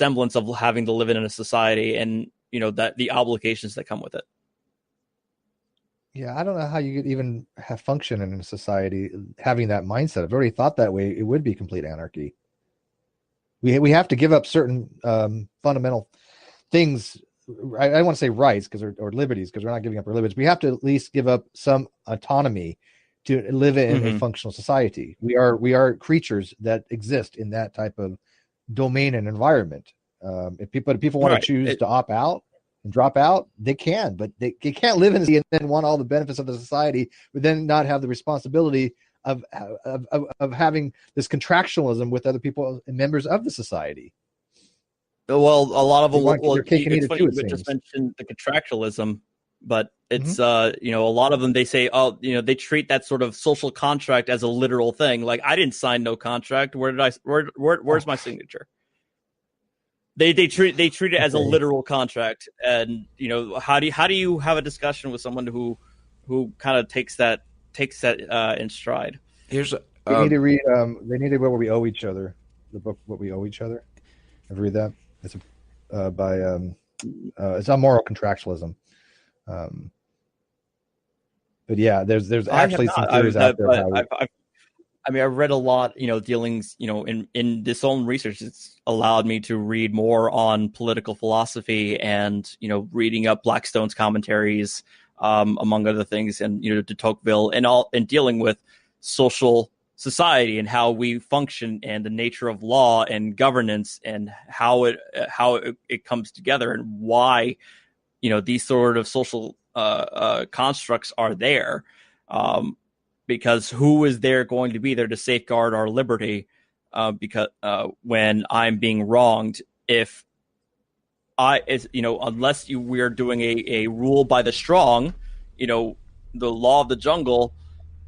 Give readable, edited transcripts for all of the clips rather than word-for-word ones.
semblance of having to live in a society, and that the obligations that come with it. Yeah, I don't know how you could even have function in a society having that mindset. I've already thought that way. It would be complete anarchy. We have to give up certain fundamental things. I don't want to say rights or liberties, because we're not giving up our liberties. We have to at least give up some autonomy to live in a functional society. We are creatures that exist in that type of domain and environment. If people want to choose to opt out and drop out, they can, but they can't live in and then want all the benefits of the society, but then not have the responsibility of having this contractualism with other people and members of the society. Well, a lot of them. It's funny you just mentioned the contractualism, but it's a lot of them. They say, they treat that sort of social contract as a literal thing. Like, I didn't sign no contract. Where's my signature? They treat it as a literal contract, and how do you have a discussion with someone who kind of takes that in stride? They need to read What We Owe Each Other, the book What We Owe Each Other. Ever read that? It's it's on moral contractualism. But yeah, there's actually some theories out there. I've read a lot, dealings, in this own research. It's allowed me to read more on political philosophy and, reading up Blackstone's commentaries, among other things, and, de Tocqueville, and dealing with social society and how we function and the nature of law and governance and how it comes together and why, these sort of social constructs are there. Because who is there going to be there to safeguard our liberty? Because when I'm being wronged, unless we are doing a rule by the strong, the law of the jungle.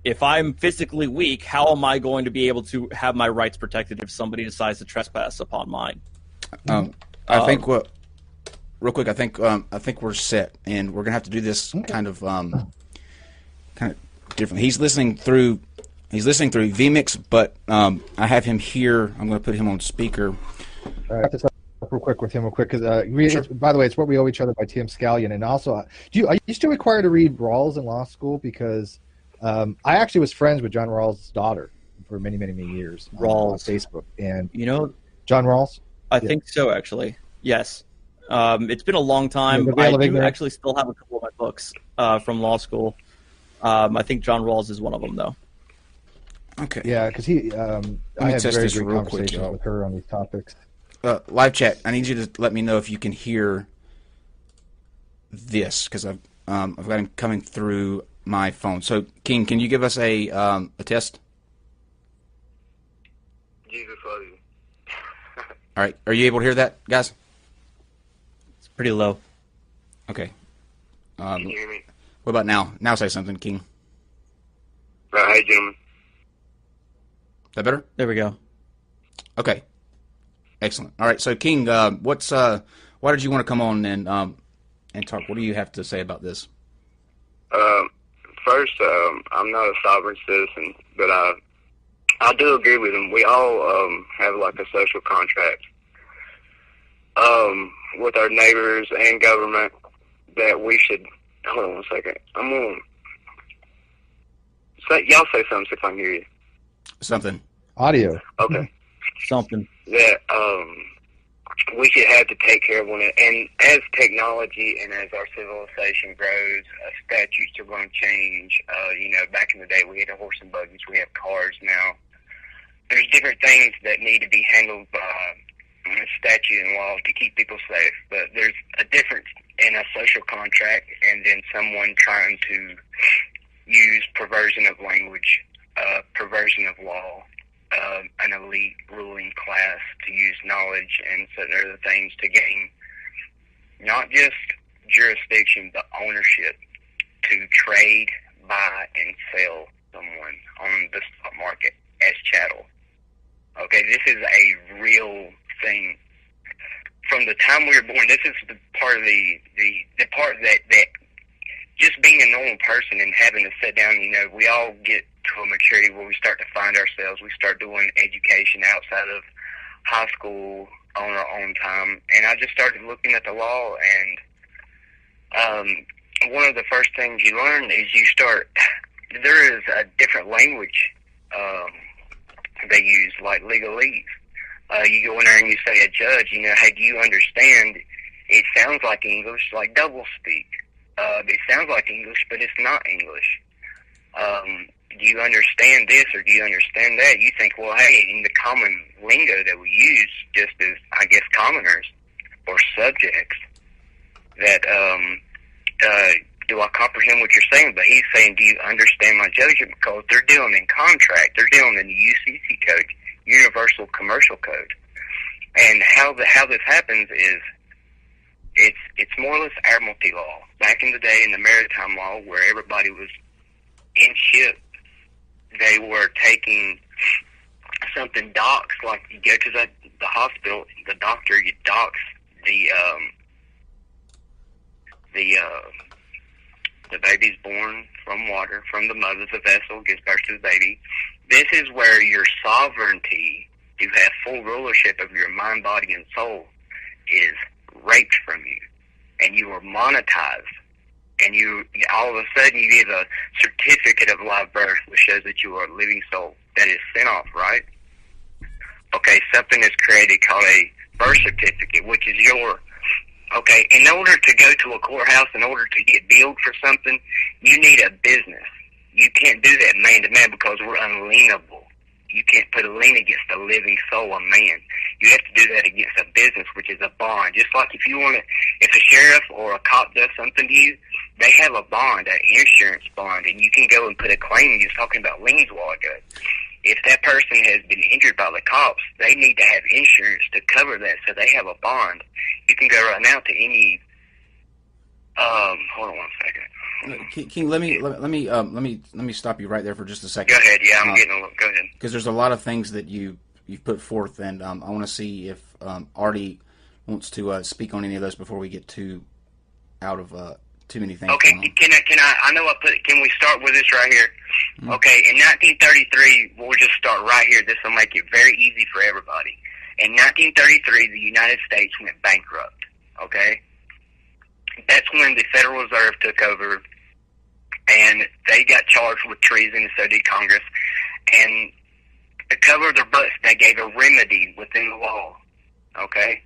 If I'm physically weak, how am I going to be able to have my rights protected if somebody decides to trespass upon mine? I think real quick. I think we're set, and we're gonna have to do this kind of differently. He's listening through vMix, but I have him here. I'm going to put him on speaker. I have to talk real quick because by the way, it's What We Owe Each Other by Tim Scallion. And also, are you still required to read Rawls in law school? Because I actually was friends with John Rawls' daughter for many, many, many years on Facebook. And John Rawls? I think so, actually. Yes. It's been a long time. I do actually still have a couple of my books from law school. I think John Rawls is one of them, though. Okay. Yeah, because I had very good conversations with her on these topics. Live chat, I need you to let me know if you can hear this, because I've got him coming through my phone. So, King, can you give us a test? Jesus love you. All right. Are you able to hear that, guys? It's pretty low. Okay. Can you hear me? What about now? Now say something, King. Hey, gentlemen. Is that better? There we go. Okay. Excellent. All right. So, King, why did you want to come on and talk? What do you have to say about this? First, I'm not a sovereign citizen, but I do agree with him. We all have like a social contract with our neighbors and government that we should. Hold on 1 second. I'm going to y'all say something, see if I can hear you. Something. Audio. Okay. Something. That we should have to take care of one. And as technology and as our civilization grows, statutes are going to change. Back in the day we had horse and buggies. We have cars now. There's different things that need to be handled by statute and law to keep people safe. But there's a difference in a social contract and then someone trying to use perversion of language, perversion of law, an elite ruling class to use knowledge and certain other things to gain not just jurisdiction but ownership to trade, buy, and sell someone on the stock market as chattel. Okay, this is a real thing. From the time we were born, this is the part of the part that just being a normal person and having to sit down, we all get to a maturity where we start to find ourselves. We start doing education outside of high school, on our own time, and I just started looking at the law, and one of the first things you learn is there is a different language they use, like legalese. You go in there and you say, a judge, hey, do you understand? It sounds like English, like double speak. It sounds like English, but it's not English. Do you understand this or do you understand that? You think, well, hey, in the common lingo that we use, just as, I guess, commoners or subjects, that, do I comprehend what you're saying? But he's saying, do you understand my judgment? Because they're dealing in contract. They're dealing in the UCC code, Universal Commercial Code. And how this happens is it's more or less admiralty law. Back in the day in the maritime law where everybody was in ship, they were taking something docks, like you go to the hospital, the doctor, you docks the baby's born from water, from the mother, the vessel, gives birth to the baby. This is where your sovereignty, you have full rulership of your mind, body, and soul, is raped from you. And you are monetized. And you all of a sudden you get a certificate of live birth, which shows that you are a living soul that is sent off, right? Okay, something is created called a birth certificate, which is your... Okay, in order to go to a courthouse, in order to get billed for something, you need a business. You can't do that man to man because we're unlienable. You can't put a lien against a living soul, a man. You have to do that against a business, which is a bond. Just like if a sheriff or a cop does something to you, they have a bond, an insurance bond, and you can go and put a claim. You was talking about liens a while ago. If that person has been injured by the cops, they need to have insurance to cover that, so they have a bond. You can go right now to any. Hold on one second. King, let me stop you right there for just a second. Go ahead. Yeah, I'm getting a little. Go ahead. Because there's a lot of things that you've put forth, and I want to see if Artie wants to speak on any of those before we get too out of too many things. Okay, can I? I know I put. Can we start with this right here? Mm-hmm. Okay, in 1933, we'll just start right here. This will make it very easy for everybody. In 1933, the United States went bankrupt. Okay, that's when the Federal Reserve took over, and they got charged with treason, and so did Congress. And to cover their butts, they gave a remedy within the law. Okay,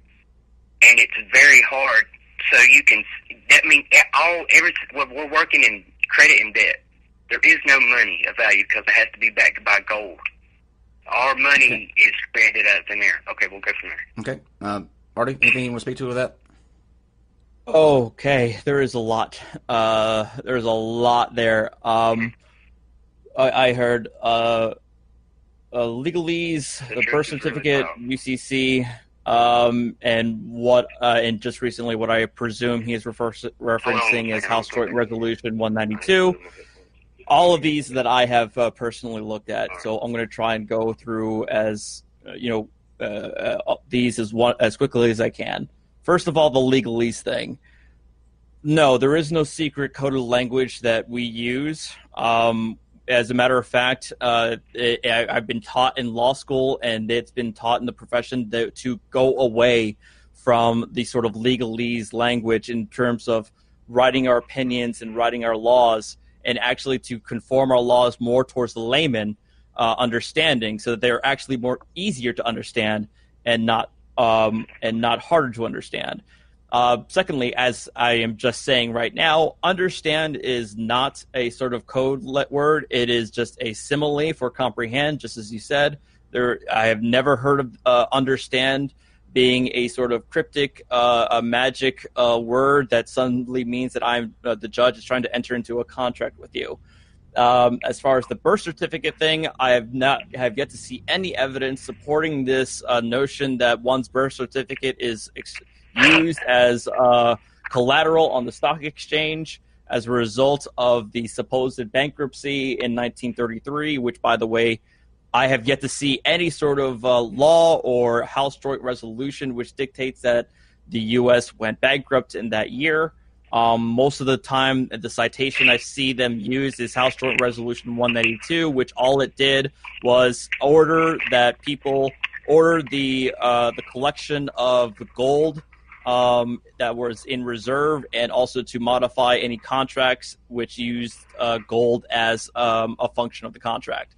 and it's very hard. So you can. That means we're working in credit and debt. There is no money of value because it has to be backed by gold. Our money is spread out in there. Okay, we'll go from there. Okay. Artie, anything you want to speak to with that? Okay, there is a lot. There's a lot there. I heard legalese, the birth certificate, UCC, and just recently what I presume he is referencing as House Joint Resolution 192. All of these that I have personally looked at, so I'm going to try and go through these as quickly as I can. First of all, the legalese thing. No, there is no secret coded language that we use. As a matter of fact, I've been taught in law school, and it's been taught in the profession to go away from the sort of legalese language in terms of writing our opinions and writing our laws, and actually to conform our laws more towards the layman understanding, so that they're actually more easier to understand and not harder to understand. Secondly, as I am just saying right now, understand is not a sort of code word. It is just a simile for comprehend, just as you said. I have never heard of understand being a sort of cryptic, a magic word that suddenly means that I'm the judge is trying to enter into a contract with you. As far as the birth certificate thing, I have yet to see any evidence supporting this notion that one's birth certificate is used as collateral on the stock exchange as a result of the supposed bankruptcy in 1933, which, by the way, I have yet to see any sort of law or House Joint Resolution which dictates that the U.S. went bankrupt in that year. Most of the time, the citation I see them use is House Joint Resolution 192, which all it did was order that people order the collection of gold that was in reserve, and also to modify any contracts which used gold as a function of the contract.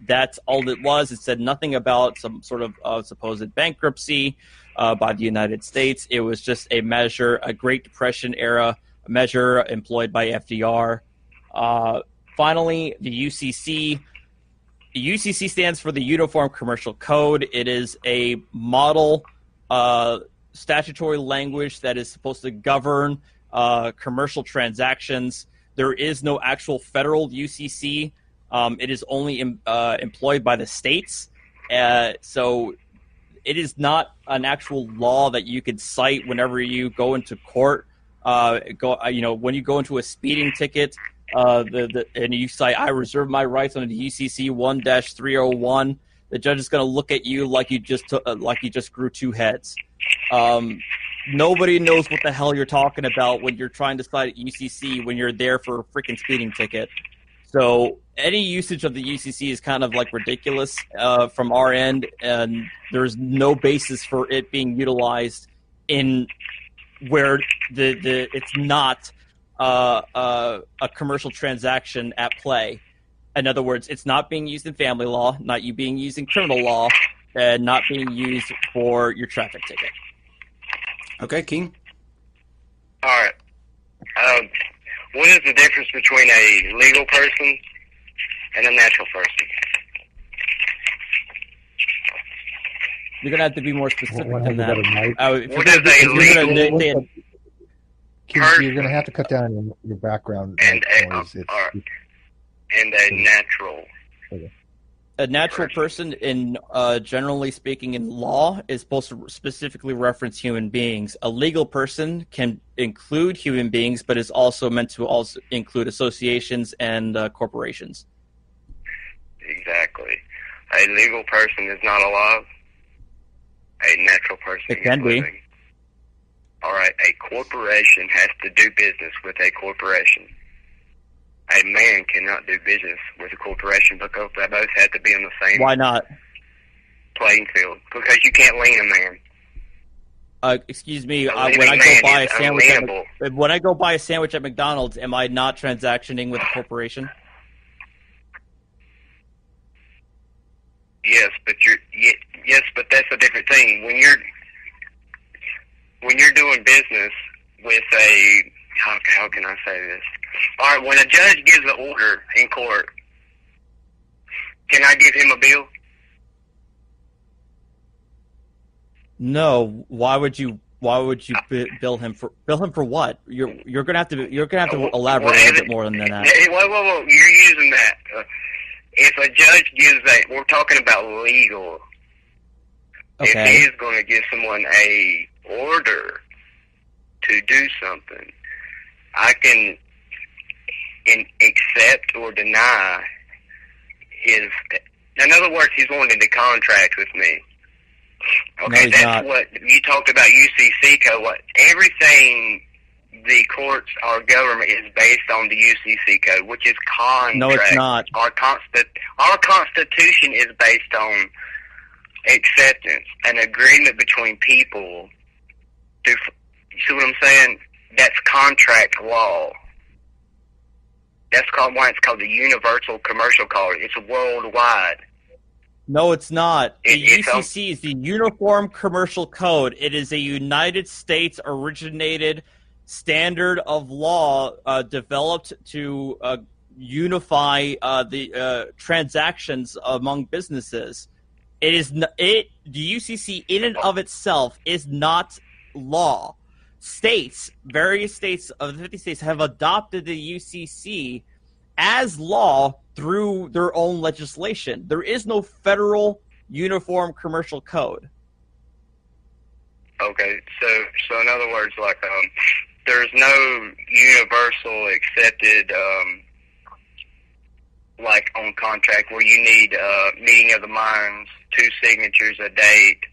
That's all it was. It said nothing about some sort of supposed bankruptcy by the United States. It was just a measure, a Great Depression era measure employed by FDR. Finally, the UCC. The UCC stands for the Uniform Commercial Code. It is a model statutory language that is supposed to govern commercial transactions. There is no actual federal UCC. It is only employed by the states. So it is not an actual law that you could cite whenever you go into court. When you go into a speeding ticket, and you say, I reserve my rights under the UCC 1-301, the judge is going to look at you like you just grew two heads. Nobody knows what the hell you're talking about when you're trying to cite UCC when you're there for a freaking speeding ticket. So any usage of the UCC is kind of like ridiculous from our end, and there's no basis for it being utilized in where it's not a commercial transaction at play. In other words, it's not being used in family law, not being used in criminal law, and not being used for your traffic ticket. Okay, King. All right. What is the difference between a legal person and a natural person? You're going to have to be more specific than that. You're going to have to cut down your background noise. And a natural. Okay. A natural person, in generally speaking, in law, is supposed to specifically reference human beings. A legal person can include human beings, but is also meant to also include associations and corporations. Exactly. A legal person is not alive. A natural person it can is living. Be. All right. A corporation has to do business with a corporation. A man cannot do business with a corporation because they both have to be on the same Why not? playing field. Because you can't lien a man. Excuse me. When I go buy a sandwich at McDonald's, am I not transactioning with a corporation? Yes, but that's a different thing. When you're doing business with a how can I say this? All right, when a judge gives an order in court, can I give him a bill? No. Why would you bill him for what? You're gonna have to elaborate a little bit more than that. Whoa! You're using that. If a judge gives we're talking about legal. Okay. If he is going to give someone a order to do something, I can accept or deny his. In other words, he's wanting to contract with me. Okay, no, that's not. What you talked about. UCC code. What everything the courts, our government is based on the UCC code, which is contract. No, it's not. Our Constitution is based on acceptance, an agreement between people. You see what I'm saying? That's contract law. That's why it's called the Universal Commercial Code. It's worldwide. No, it's not. The It's UCC is the Uniform Commercial Code. It is a United States originated standard of law developed to unify the transactions among businesses. The UCC in and of itself is not law. Various states of the 50 states have adopted the UCC as law through their own legislation. There is no federal uniform commercial code. Okay, so in other words, like there's no universal accepted like on contract where you need meeting of the minds, 2 signatures, a date,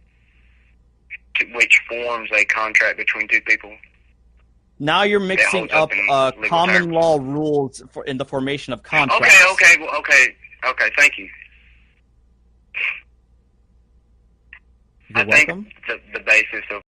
which forms a contract between 2 people. Now you're mixing up common law rules in the formation of contracts. Okay. Thank you. You're welcome. think the basis of